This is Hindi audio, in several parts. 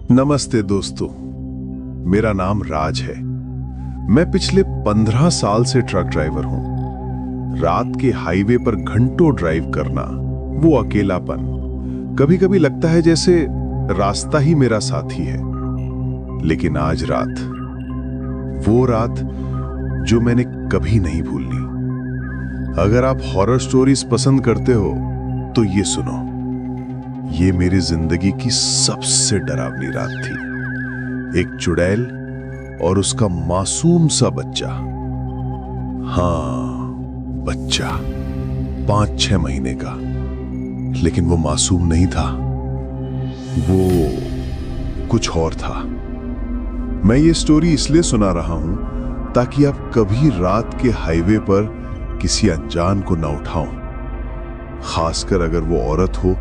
नमस्ते दोस्तों, मेरा नाम राज है। मैं पिछले 15 साल से ट्रक ड्राइवर हूं। रात के हाईवे पर घंटों ड्राइव करना, वो अकेलापन, कभी कभी लगता है जैसे रास्ता ही मेरा साथी है। लेकिन आज रात, वो रात जो मैंने कभी नहीं भूलनी। अगर आप हॉरर स्टोरीज पसंद करते हो तो ये सुनो। ये मेरी जिंदगी की सबसे डरावनी रात थी। एक चुड़ैल और उसका मासूम सा बच्चा। हाँ, बच्चा 5-6 महीने का। लेकिन वो मासूम नहीं था, वो कुछ और था। मैं ये स्टोरी इसलिए सुना रहा हूं ताकि आप कभी रात के हाईवे पर किसी अनजान को न उठाओ, खासकर अगर वो औरत हो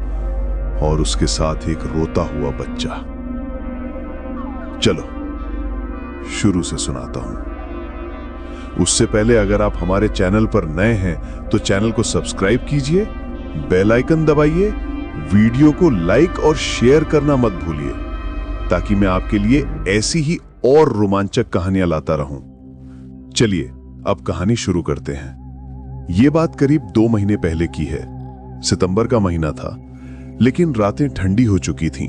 और उसके साथ एक रोता हुआ बच्चा। चलो शुरू से सुनाता हूं। उससे पहले अगर आप हमारे चैनल पर नए हैं तो चैनल को सब्सक्राइब कीजिए, बेल आइकन दबाइए, वीडियो को लाइक और शेयर करना मत भूलिए ताकि मैं आपके लिए ऐसी ही और रोमांचक कहानियां लाता रहूं। चलिए अब कहानी शुरू करते हैं। यह बात करीब 2 महीने पहले की है। सितंबर का महीना था, लेकिन रातें ठंडी हो चुकी थीं।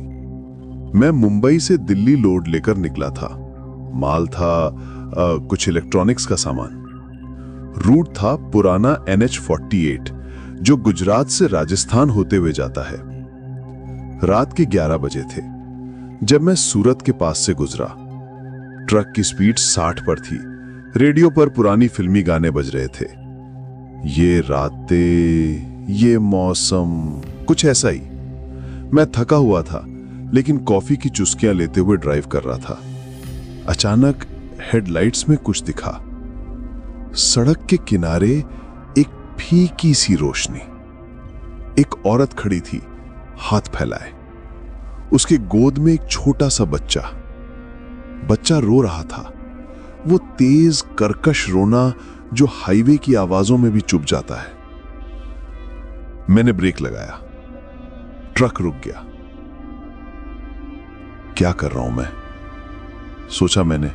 मैं मुंबई से दिल्ली लोड लेकर निकला था। माल था कुछ इलेक्ट्रॉनिक्स का सामान। रूट था पुराना NH-48 जो गुजरात से राजस्थान होते हुए जाता है। रात के 11 बजे थे जब मैं सूरत के पास से गुजरा। ट्रक की स्पीड 60 पर थी। रेडियो पर पुरानी फिल्मी गाने बज रहे थे। ये रातें, ये मौसम, कुछ ऐसा ही। मैं थका हुआ था, लेकिन कॉफी की चुस्कियां लेते हुए ड्राइव कर रहा था। अचानक हेडलाइट्स में कुछ दिखा। सड़क के किनारे एक फीकी सी रोशनी। एक औरत खड़ी थी, हाथ फैलाए। उसके गोद में एक छोटा सा बच्चा। बच्चा रो रहा था। वो तेज कर्कश रोना जो हाईवे की आवाजों में भी चुप जाता है। मैंने ब्रेक लगाया। ट्रक रुक गया। क्या कर रहा हूं मैं, सोचा मैंने।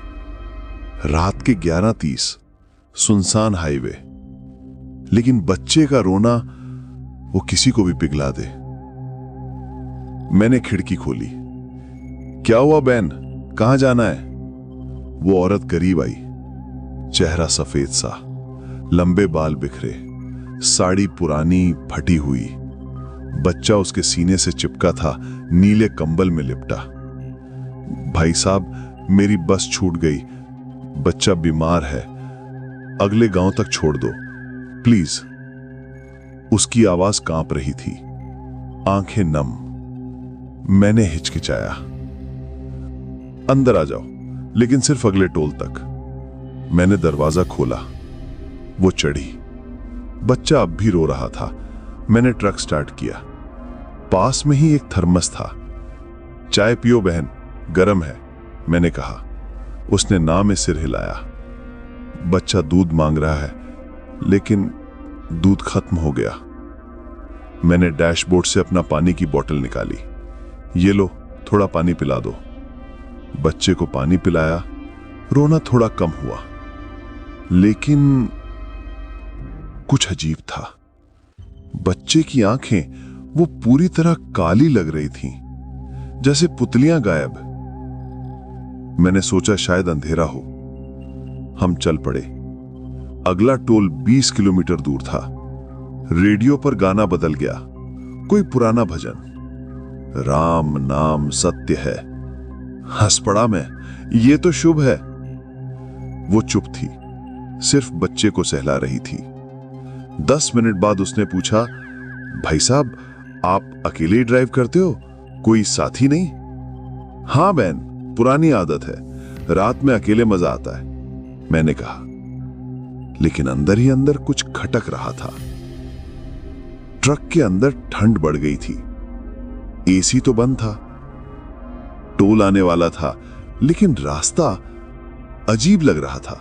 रात के 11:30, सुनसान हाईवे, लेकिन बच्चे का रोना वो किसी को भी पिघला दे। मैंने खिड़की खोली। क्या हुआ बहन, कहां जाना है? वो औरत करीब आई। चेहरा सफेद सा, लंबे बाल बिखरे, साड़ी पुरानी फटी हुई। बच्चा उसके सीने से चिपका था, नीले कंबल में लिपटा। भाई साहब, मेरी बस छूट गई। बच्चा बीमार है, अगले गांव तक छोड़ दो प्लीज। उसकी आवाज कांप रही थी, आंखें नम। मैंने हिचकिचाया। अंदर आ जाओ, लेकिन सिर्फ अगले टोल तक। मैंने दरवाजा खोला। वो चढ़ी। बच्चा अब भी रो रहा था। मैंने ट्रक स्टार्ट किया। पास में ही एक थर्मस था। चाय पियो बहन, गरम है, मैंने कहा। उसने ना में सिर हिलाया। बच्चा दूध मांग रहा है, लेकिन दूध खत्म हो गया। मैंने डैशबोर्ड से अपना पानी की बोतल निकाली। ये लो, थोड़ा पानी पिला दो। बच्चे को पानी पिलाया। रोना थोड़ा कम हुआ, लेकिन कुछ अजीब था। बच्चे की आंखें वो पूरी तरह काली लग रही थीं, जैसे पुतलियां गायब। मैंने सोचा शायद अंधेरा हो। हम चल पड़े। अगला टोल 20 किलोमीटर दूर था। रेडियो पर गाना बदल गया, कोई पुराना भजन। राम नाम सत्य है। हंस पड़ा मैं, ये तो शुभ है। वो चुप थी, सिर्फ बच्चे को सहला रही थी। 10 मिनट बाद उसने पूछा, भाई साहब, आप अकेले ही ड्राइव करते हो, कोई साथी नहीं? हाँ बहन, पुरानी आदत है, रात में अकेले मजा आता है, मैंने कहा। लेकिन अंदर ही अंदर कुछ खटक रहा था। ट्रक के अंदर ठंड बढ़ गई थी। एसी तो बंद था। टोल आने वाला था, लेकिन रास्ता अजीब लग रहा था।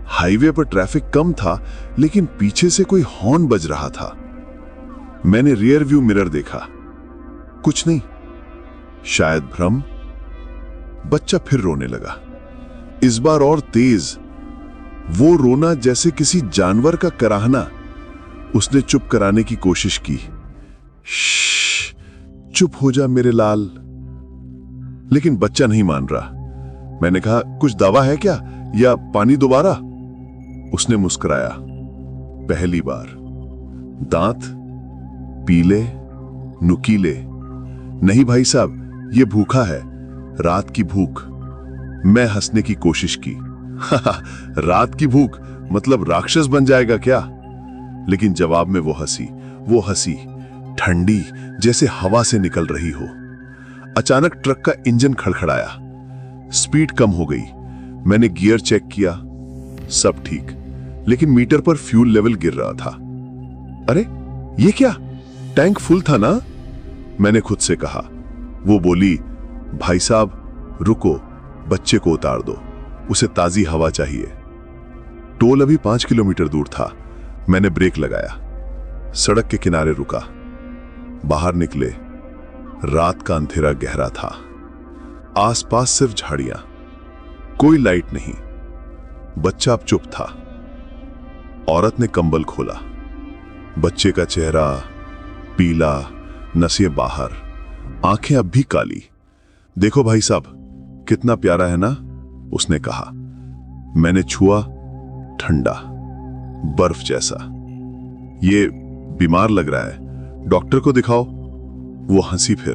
हाईवे पर ट्रैफिक कम था, लेकिन पीछे से कोई हॉर्न बज रहा था। मैंने रियर व्यू मिरर देखा, कुछ नहीं, शायद भ्रम, बच्चा फिर रोने लगा, इस बार और तेज। वो रोना जैसे किसी जानवर का कराहना। उसने चुप कराने की कोशिश की, श्श, चुप हो जा मेरे लाल। लेकिन बच्चा नहीं मान रहा। मैंने कहा, कुछ दवा है क्या, या पानी दोबारा? उसने मुस्कुराया, पहली बार। दांत पीले, नुकीले। नहीं भाई साहब, ये भूखा है, रात की भूख। मैं हंसने की कोशिश की, रात की भूख मतलब राक्षस बन जाएगा क्या? लेकिन जवाब में वो हंसी ठंडी, जैसे हवा से निकल रही हो। अचानक ट्रक का इंजन खड़खड़ाया, स्पीड कम हो गई। मैंने गियर चेक किया, सब ठीक, लेकिन मीटर पर फ्यूल लेवल गिर रहा था। अरे ये क्या, टैंक फुल था ना? मैंने खुद से कहा। वो बोली, भाई साहब रुको, बच्चे को उतार दो, उसे ताजी हवा चाहिए। टोल अभी 5 किलोमीटर दूर था। मैंने ब्रेक लगाया, सड़क के किनारे रुका। बाहर निकले, रात का अंधेरा गहरा था। आसपास सिर्फ झाड़ियां, कोई लाइट नहीं। बच्चा अब चुप था। औरत ने कंबल खोला, बच्चे का चेहरा पीला, नसें बाहर, आंखें अब भी काली। देखो भाई साहब, कितना प्यारा है ना, उसने कहा। मैंने छुआ, ठंडा, बर्फ जैसा। ये बीमार लग रहा है, डॉक्टर को दिखाओ। वो हंसी फिर,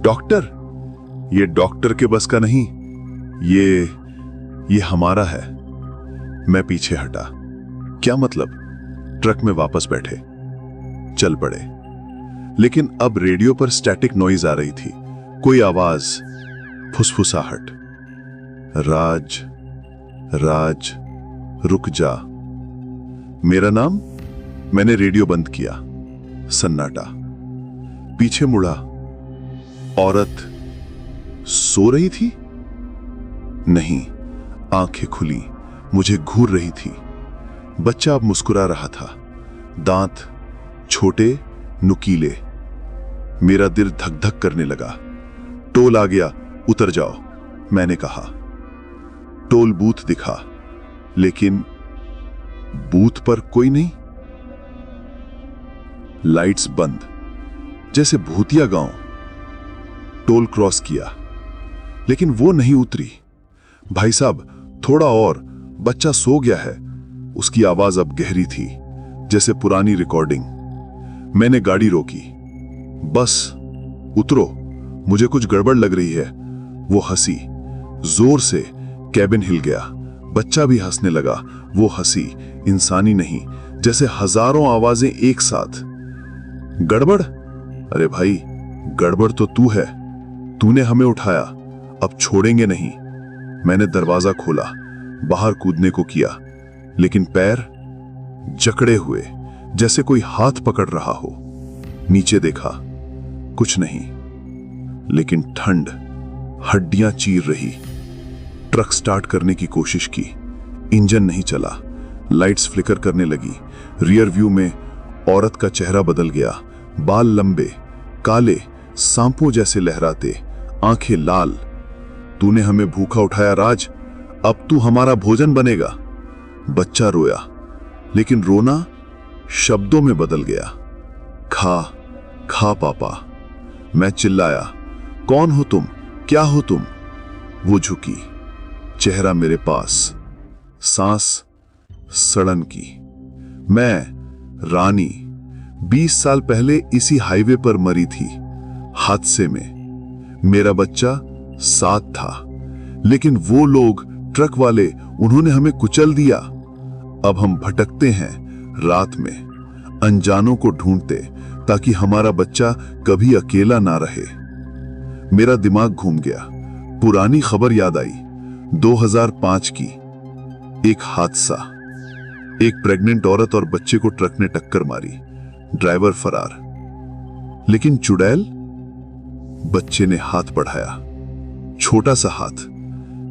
डॉक्टर? ये डॉक्टर के बस का नहीं, ये हमारा है। मैं पीछे हटा। क्या मतलब? ट्रक में वापस बैठे, चल पड़े। लेकिन अब रेडियो पर स्टैटिक नॉइज आ रही थी, कोई आवाज, फुसफुसाहट। राज, राज, रुक जा। मेरा नाम? मैंने रेडियो बंद किया। सन्नाटा। पीछे मुड़ा, औरत सो रही थी? नहीं, आंखें खुली, मुझे घूर रही थी। बच्चा अब मुस्कुरा रहा था, दांत छोटे, नुकीले। मेरा दिल धक धक करने लगा। टोल आ गया, उतर जाओ, मैंने कहा। टोल बूथ दिखा, लेकिन बूथ पर कोई नहीं। लाइट्स बंद, जैसे भूतिया गांव। टोल क्रॉस किया, लेकिन वो नहीं उतरी। भाई साहब थोड़ा और, बच्चा सो गया है। उसकी आवाज अब गहरी थी, जैसे पुरानी रिकॉर्डिंग। मैंने गाड़ी रोकी। बस उतरो, मुझे कुछ गड़बड़ लग रही है। वो हंसी जोर से, कैबिन हिल गया। बच्चा भी हंसने लगा। वो हंसी इंसानी नहीं, जैसे हजारों आवाजें एक साथ। गड़बड़? अरे भाई, गड़बड़ तो तू है। तूने हमें उठाया, अब छोड़ेंगे नहीं। मैंने दरवाजा खोला, बाहर कूदने को किया, लेकिन पैर जकड़े हुए, जैसे कोई हाथ पकड़ रहा हो। नीचे देखा, कुछ नहीं, लेकिन ठंड हड्डियां चीर रही। ट्रक स्टार्ट करने की कोशिश की, इंजन नहीं चला। लाइट्स फ्लिकर करने लगी। रियर व्यू में औरत का चेहरा बदल गया, बाल लंबे, काले, सांपों जैसे लहराते, आंखें लाल। तूने हमें भूखा उठाया राज, अब तू हमारा भोजन बनेगा। बच्चा रोया, लेकिन रोना शब्दों में बदल गया। खा खा पापा। मैं चिल्लाया, कौन हो तुम, क्या हो तुम? वो झुकी, चेहरा मेरे पास, सांस सड़न की। मैं रानी 20 साल पहले इसी हाईवे पर मरी थी, हादसे में। मेरा बच्चा साथ था, लेकिन वो लोग, ट्रक वाले, उन्होंने हमें कुचल दिया। अब हम भटकते हैं रात में, अनजानों को ढूंढते, ताकि हमारा बच्चा कभी अकेला ना रहे। मेरा दिमाग घूम गया। पुरानी खबर याद आई, 2005 की। एक हादसा, एक प्रेग्नेंट औरत और बच्चे को ट्रक ने टक्कर मारी, ड्राइवर फरार। लेकिन चुड़ैल? बच्चे ने हाथ बढ़ाया, छोटा सा हाथ,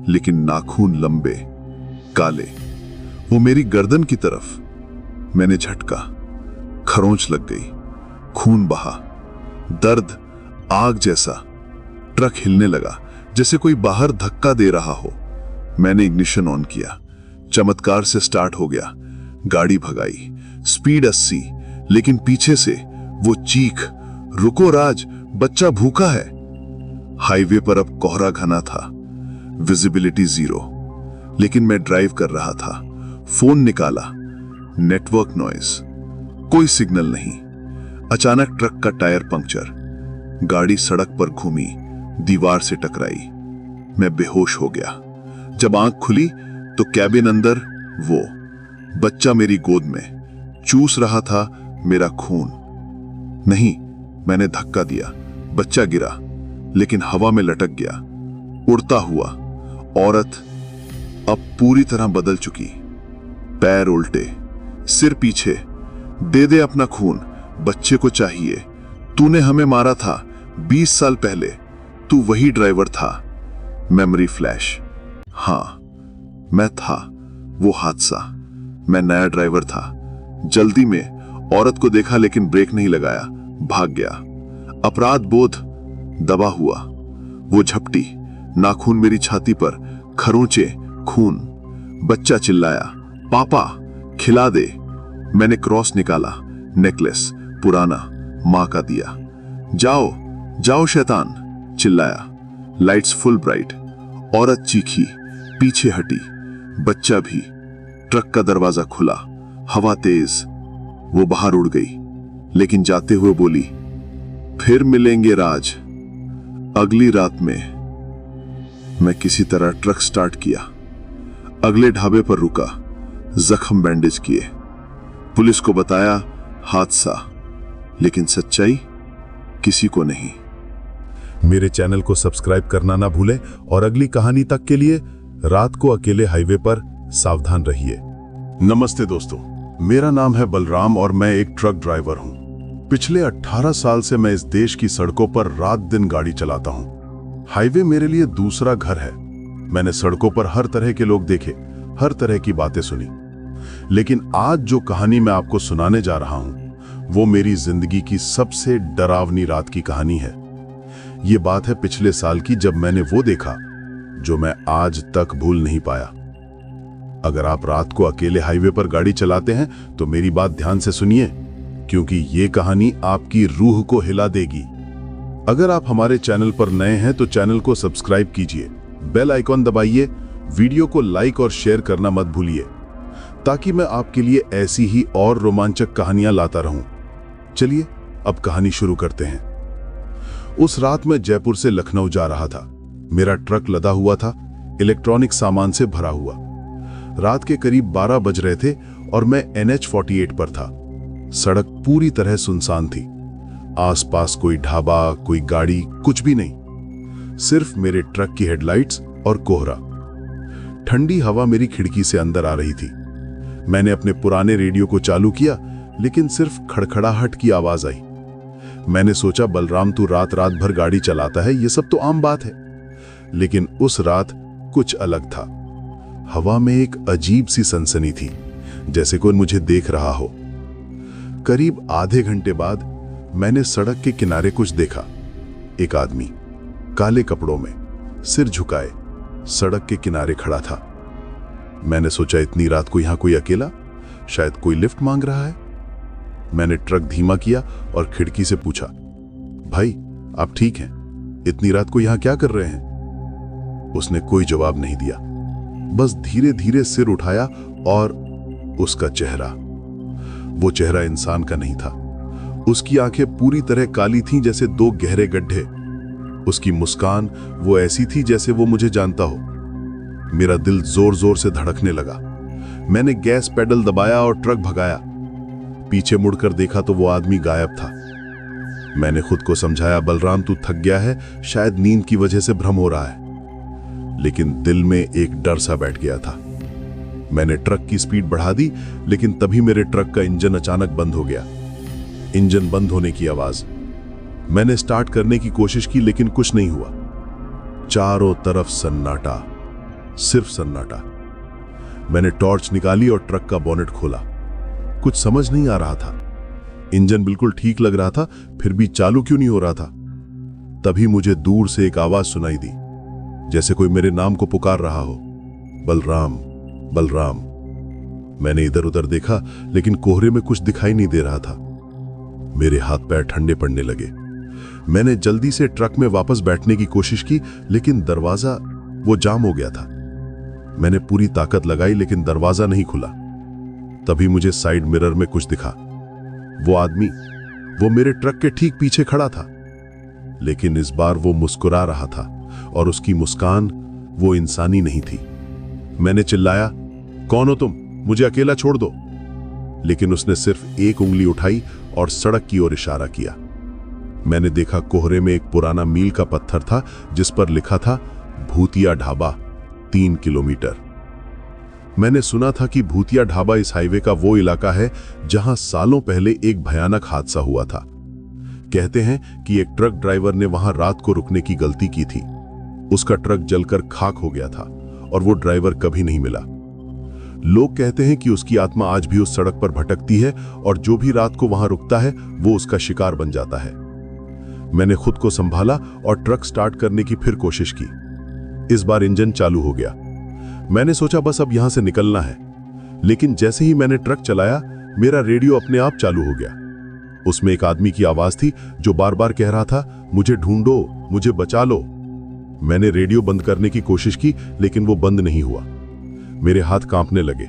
लेकिन नाखून लंबे, काले। वो मेरी गर्दन की तरफ। मैंने झटका, खरोंच लग गई, खून बहा, दर्द आग जैसा। ट्रक हिलने लगा, जैसे कोई बाहर धक्का दे रहा हो। मैंने इग्निशन ऑन किया, चमत्कार से स्टार्ट हो गया। गाड़ी भगाई, स्पीड 80, लेकिन पीछे से वो चीख, रुको राज, बच्चा भूखा है। हाईवे पर अब कोहरा घना था, विजिबिलिटी 0, लेकिन मैं ड्राइव कर रहा था। फोन निकाला, नेटवर्क नॉइज, कोई सिग्नल नहीं। अचानक ट्रक का टायर पंक्चर, गाड़ी सड़क पर घूमी, दीवार से टकराई। मैं बेहोश हो गया। जब आंख खुली तो कैबिन अंदर वो बच्चा मेरी गोद में चूस रहा था मेरा खून। नहीं, मैंने धक्का दिया, बच्चा गिरा, लेकिन हवा में लटक गया। उड़ता हुआ। औरत अब पूरी तरह बदल चुकी, पैर उल्टे, सिर पीछे। दे दे अपना खून, बच्चे को चाहिए। तूने हमें मारा था 20 साल पहले, तू वही ड्राइवर था। मेमोरी फ्लैश, हाँ मैं था वो हादसा। मैं नया ड्राइवर था। जल्दी में औरत को देखा, लेकिन ब्रेक नहीं लगाया, भाग गया। अपराध बोध दबा हुआ। वो झपटी, नाखून मेरी छाती पर, खरोंचे, खून। बच्चा चिल्लाया, पापा खिला दे। मैंने क्रॉस निकाला, नेकलेस पुराना, मां का दिया। जाओ जाओ शैतान, चिल्लाया। Lights full bright. औरत चीखी, पीछे हटी, बच्चा भी। ट्रक का दरवाजा खुला, हवा तेज। वो बाहर उड़ गई, लेकिन जाते हुए बोली, फिर मिलेंगे राज। अगली रात में मैं किसी तरह ट्रक स्टार्ट किया, अगले ढाबे पर रुका, जख्म बैंडेज किए। पुलिस को बताया हादसा, लेकिन सच्चाई किसी को नहीं। मेरे चैनल को सब्सक्राइब करना ना भूलें और अगली कहानी तक के लिए रात को अकेले हाईवे पर सावधान रहिए। नमस्ते दोस्तों, मेरा नाम है बलराम और मैं एक ट्रक ड्राइवर हूं। पिछले 18 साल से मैं इस देश की सड़कों पर रात दिन गाड़ी चलाता हूं। हाईवे मेरे लिए दूसरा घर है। मैंने सड़कों पर हर तरह के लोग देखे, हर तरह की बातें सुनी, लेकिन आज जो कहानी मैं आपको सुनाने जा रहा हूं वो मेरी जिंदगी की सबसे डरावनी रात की कहानी है। ये बात है पिछले साल की, जब मैंने वो देखा जो मैं आज तक भूल नहीं पाया। अगर आप रात को अकेले हाईवे पर गाड़ी चलाते हैं तो मेरी बात ध्यान से सुनिए, क्योंकि ये कहानी आपकी रूह को हिला देगी। अगर आप हमारे चैनल पर नए हैं तो चैनल को सब्सक्राइब कीजिए, बेल आइकॉन दबाइए, वीडियो को लाइक और शेयर करना मत भूलिए, ताकि मैं आपके लिए ऐसी ही और रोमांचक कहानियां लाता रहूं। चलिए अब कहानी शुरू करते हैं। उस रात मैं जयपुर से लखनऊ जा रहा था। मेरा ट्रक लदा हुआ था, इलेक्ट्रॉनिक सामान से भरा हुआ। रात के करीब 12 बज रहे थे और मैं NH-48 पर था। सड़क पूरी तरह सुनसान थी। आसपास कोई ढाबा, कोई गाड़ी, कुछ भी नहीं। सिर्फ मेरे ट्रक की हेडलाइट्स और कोहरा। ठंडी हवा मेरी खिड़की से अंदर आ रही थी। मैंने अपने पुराने रेडियो को चालू किया, लेकिन सिर्फ खड़खड़ाहट की आवाज आई। मैंने सोचा, बलराम तू रात रात भर गाड़ी चलाता है, ये सब तो आम बात है। लेकिन उस रात कुछ अलग था। हवा में एक अजीब सी सनसनी थी, जैसे कोई मुझे देख रहा हो। करीब आधे घंटे बाद मैंने सड़क के किनारे कुछ देखा। एक आदमी काले कपड़ों में, सिर झुकाए, सड़क के किनारे खड़ा था। मैंने सोचा, इतनी रात को यहां कोई अकेला, शायद कोई लिफ्ट मांग रहा है। मैंने ट्रक धीमा किया और खिड़की से पूछा, भाई आप ठीक हैं? इतनी रात को यहां क्या कर रहे हैं? उसने कोई जवाब नहीं दिया, बस धीरे धीरे सिर उठाया और उसका चेहरा, वो चेहरा इंसान का नहीं था। उसकी आंखें पूरी तरह काली थीं, जैसे 2 गहरे गड्ढे। उसकी मुस्कान वो ऐसी थी जैसे वो मुझे जानता हो। मेरा दिल जोर जोर से धड़कने लगा। मैंने गैस पेडल दबाया और ट्रक भगाया। पीछे मुड़कर देखा तो वो आदमी गायब था। मैंने खुद को समझाया, बलराम तू थक गया है, शायद नींद की वजह से भ्रम हो रहा है। लेकिन दिल में एक डर सा बैठ गया था। मैंने ट्रक की स्पीड बढ़ा दी, लेकिन तभी मेरे ट्रक का इंजन अचानक बंद हो गया। इंजन बंद होने की आवाज। मैंने स्टार्ट करने की कोशिश की, लेकिन कुछ नहीं हुआ। चारों तरफ सन्नाटा, सिर्फ सन्नाटा। मैंने टॉर्च निकाली और ट्रक का बोनेट खोला। कुछ समझ नहीं आ रहा था। इंजन बिल्कुल ठीक लग रहा था, फिर भी चालू क्यों नहीं हो रहा था? तभी मुझे दूर से एक आवाज सुनाई दी, जैसे कोई मेरे नाम को पुकार रहा हो, बलराम, बलराम। मैंने इधर उधर देखा, लेकिन कोहरे में कुछ दिखाई नहीं दे रहा था। मेरे हाथ पैर ठंडे पड़ने लगे। मैंने जल्दी से ट्रक में वापस बैठने की कोशिश की, लेकिन दरवाजा वो जाम हो गया था। मैंने पूरी ताकत लगाई, लेकिन दरवाजा नहीं खुला। तभी मुझे साइड मिरर में कुछ दिखा। वो आदमी, वो मेरे ट्रक के ठीक पीछे खड़ा था, लेकिन इस बार वो मुस्कुरा रहा था, और उसकी मुस्कान वो इंसानी नहीं थी। मैंने चिल्लाया, कौन हो तुम? मुझे अकेला छोड़ दो। लेकिन उसने सिर्फ एक उंगली उठाई और सड़क की ओर इशारा किया। मैंने देखा कोहरे में एक पुराना मील का पत्थर था, जिस पर लिखा था भूतिया ढाबा, 3 किलोमीटर। मैंने सुना था कि भूतिया ढाबा इस हाईवे का वो इलाका है जहां सालों पहले एक भयानक हादसा हुआ था। कहते हैं कि एक ट्रक ड्राइवर ने वहां रात को रुकने की गलती की थी। उसका ट्रक जलकर खाक हो गया था और वो ड्राइवर कभी नहीं मिला। लोग कहते हैं कि उसकी आत्मा आज भी उस सड़क पर भटकती है, और जो भी रात को वहां रुकता है वो उसका शिकार बन जाता है। मैंने खुद को संभाला और ट्रक स्टार्ट करने की फिर कोशिश की। इस बार इंजन चालू हो गया। मैंने सोचा बस अब यहां से निकलना है, लेकिन जैसे ही मैंने ट्रक चलाया, मेरा रेडियो अपने आप चालू हो गया। उसमें एक आदमी की आवाज थी जो बार बार कह रहा था, मुझे ढूंढो, मुझे बचा लो। मैंने रेडियो बंद करने की कोशिश की, लेकिन वो बंद नहीं हुआ। मेरे हाथ कांपने लगे।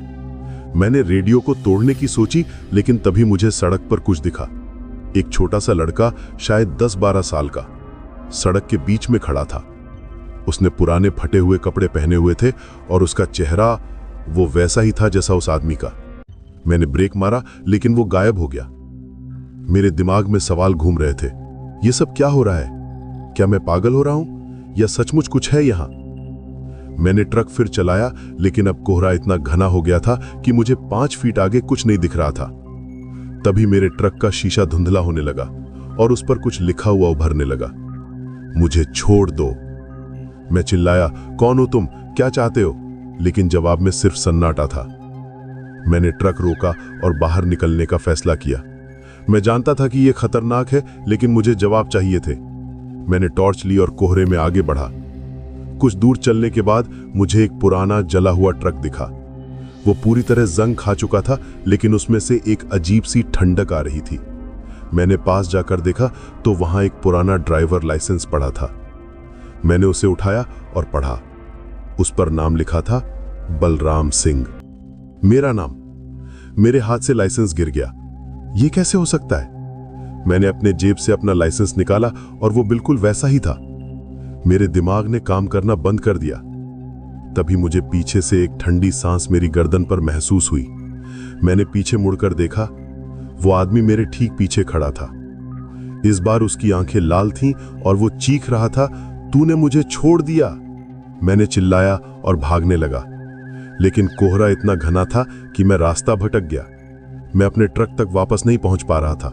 मैंने रेडियो को तोड़ने की सोची, लेकिन तभी मुझे सड़क पर कुछ दिखा। एक छोटा सा लड़का, शायद 10-12 साल का, सड़क के बीच में खड़ा था। उसने पुराने फटे हुए कपड़े पहने हुए थे और उसका चेहरा वो वैसा ही था जैसा उस आदमी का। मैंने ब्रेक मारा, लेकिन वो गायब हो गया। मेरे दिमाग में सवाल घूम रहे थे, ये सब क्या हो रहा है? क्या मैं पागल हो रहा हूं, या सचमुच कुछ है यहां? मैंने ट्रक फिर चलाया, लेकिन अब कोहरा इतना घना हो गया था कि मुझे 5 फीट आगे कुछ नहीं दिख रहा था। तभी मेरे ट्रक का शीशा धुंधला होने लगा और उस पर कुछ लिखा हुआ उभरने लगा, मुझे छोड़ दो। मैं चिल्लाया, कौन हो तुम, क्या चाहते हो? लेकिन जवाब में सिर्फ सन्नाटा था। मैंने ट्रक रोका और बाहर निकलने का फैसला किया। मैं जानता था कि यह खतरनाक है, लेकिन मुझे जवाब चाहिए थे। मैंने टॉर्च ली और कोहरे में आगे बढ़ा। कुछ दूर चलने के बाद मुझे एक पुराना जला हुआ ट्रक दिखा। वो पूरी तरह जंग खा चुका था, लेकिन उसमें से एक अजीब सी ठंडक आ रही थी। मैंने पास जाकर देखा तो वहां एक पुराना ड्राइवर लाइसेंस पड़ा था। मैंने उसे उठाया और पढ़ा। उस पर नाम लिखा था बलराम सिंह, मेरा नाम। मेरे हाथ से लाइसेंस गिर गया। ये कैसे हो सकता है? मैंने अपने जेब से अपना लाइसेंस निकाला और वो बिल्कुल वैसा ही था। मेरे दिमाग ने काम करना बंद कर दिया। तभी मुझे पीछे से एक ठंडी सांस मेरी गर्दन पर महसूस हुई। मैंने पीछे मुड़कर देखा, वो आदमी मेरे ठीक पीछे खड़ा था। इस बार उसकी आंखें लाल थीं और वो चीख रहा था, तूने मुझे छोड़ दिया। मैंने चिल्लाया और भागने लगा, लेकिन कोहरा इतना घना था कि मैं रास्ता भटक गया। मैं अपने ट्रक तक वापस नहीं पहुंच पा रहा था।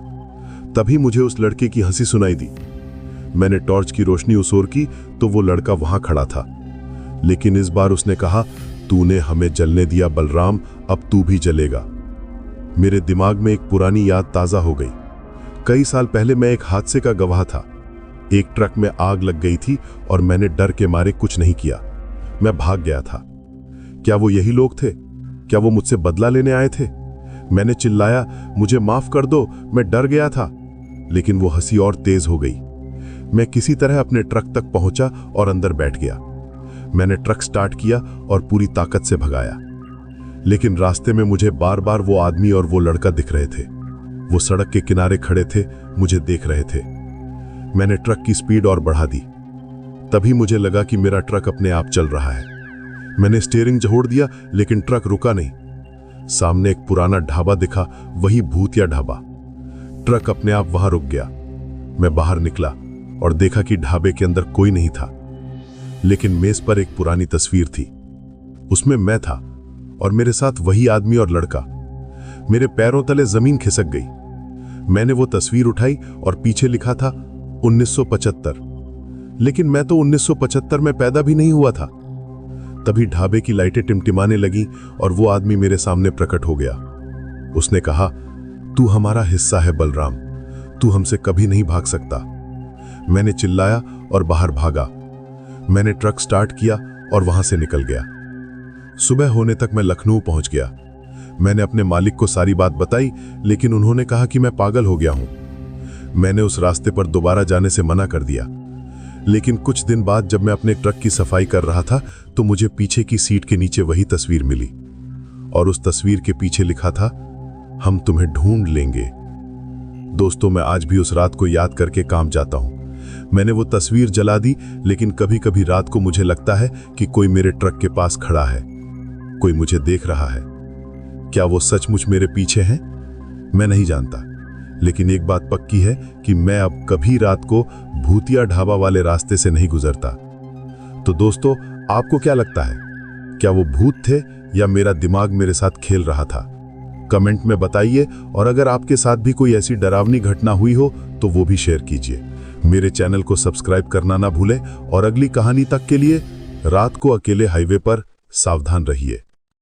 तभी मुझे उस लड़के की हंसी सुनाई दी। मैंने टॉर्च की रोशनी उसोर की तो वो लड़का वहां खड़ा था, लेकिन इस बार उसने कहा, तूने हमें जलने दिया बलराम, अब तू भी जलेगा। मेरे दिमाग में एक पुरानी याद ताजा हो गई। कई साल पहले मैं एक हादसे का गवाह था। एक ट्रक में आग लग गई थी और मैंने डर के मारे कुछ नहीं किया। मैं भाग गया था। क्या वो यही लोग थे? क्या वो मुझसे बदला लेने आए थे? मैंने चिल्लाया, मुझे माफ कर दो, मैं डर गया था। लेकिन वो हंसी और तेज हो गई। मैं किसी तरह अपने ट्रक तक पहुंचा और अंदर बैठ गया। मैंने ट्रक स्टार्ट किया और पूरी ताकत से भगाया, लेकिन रास्ते में मुझे बार बार वो आदमी और वो लड़का दिख रहे थे। वो सड़क के किनारे खड़े थे, मुझे देख रहे थे। मैंने ट्रक की स्पीड और बढ़ा दी। तभी मुझे लगा कि मेरा ट्रक अपने आप चल रहा है। मैंने स्टीयरिंग जोड़ दिया, लेकिन ट्रक रुका नहीं। सामने एक पुराना ढाबा दिखा, वही भूतिया ढाबा। ट्रक अपने आप वहां रुक गया। मैं बाहर निकला और देखा कि ढाबे के अंदर कोई नहीं था, लेकिन मेज पर एक पुरानी तस्वीर थी। उसमें मैं था और मेरे साथ वही आदमी और लड़का। मेरे पैरों तले जमीन खिसक गई। मैंने वो तस्वीर उठाई और पीछे लिखा था 1975, लेकिन मैं तो 1975 में पैदा भी नहीं हुआ था। तभी ढाबे की लाइटें टिमटिमाने लगी और वो आदमी मेरे सामने प्रकट हो गया। उसने कहा, तू हमारा हिस्सा है बलराम, तू हमसे कभी नहीं भाग सकता। मैंने चिल्लाया और बाहर भागा। मैंने ट्रक स्टार्ट किया और वहां से निकल गया। सुबह होने तक मैं लखनऊ पहुंच गया। मैंने अपने मालिक को सारी बात बताई, लेकिन उन्होंने कहा कि मैं पागल हो गया हूं। मैंने उस रास्ते पर दोबारा जाने से मना कर दिया। लेकिन कुछ दिन बाद जब मैं अपने ट्रक की सफाई कर रहा था तो मुझे पीछे की सीट के नीचे वही तस्वीर मिली और उस तस्वीर के पीछे लिखा था, हम तुम्हें ढूंढ लेंगे। दोस्तों, मैं आज भी उस रात को याद करके काम जाता हूं। मैंने वो तस्वीर जला दी, लेकिन कभी कभी रात को मुझे लगता है कि कोई मेरे ट्रक के पास खड़ा है, कोई मुझे देख रहा है। क्या वो सचमुच मेरे पीछे हैं? मैं नहीं जानता, लेकिन एक बात पक्की है कि मैं अब कभी रात को भूतिया ढाबा वाले रास्ते से नहीं गुजरता। तो दोस्तों, आपको क्या लगता है? क्या वो भूत थे या मेरा दिमाग मेरे साथ खेल रहा था? कमेंट में बताइए, और अगर आपके साथ भी कोई ऐसी डरावनी घटना हुई हो तो वो भी शेयर कीजिए। मेरे चैनल को सब्सक्राइब करना ना भूलें और अगली कहानी तक के लिए रात को अकेले हाईवे पर सावधान रहिए।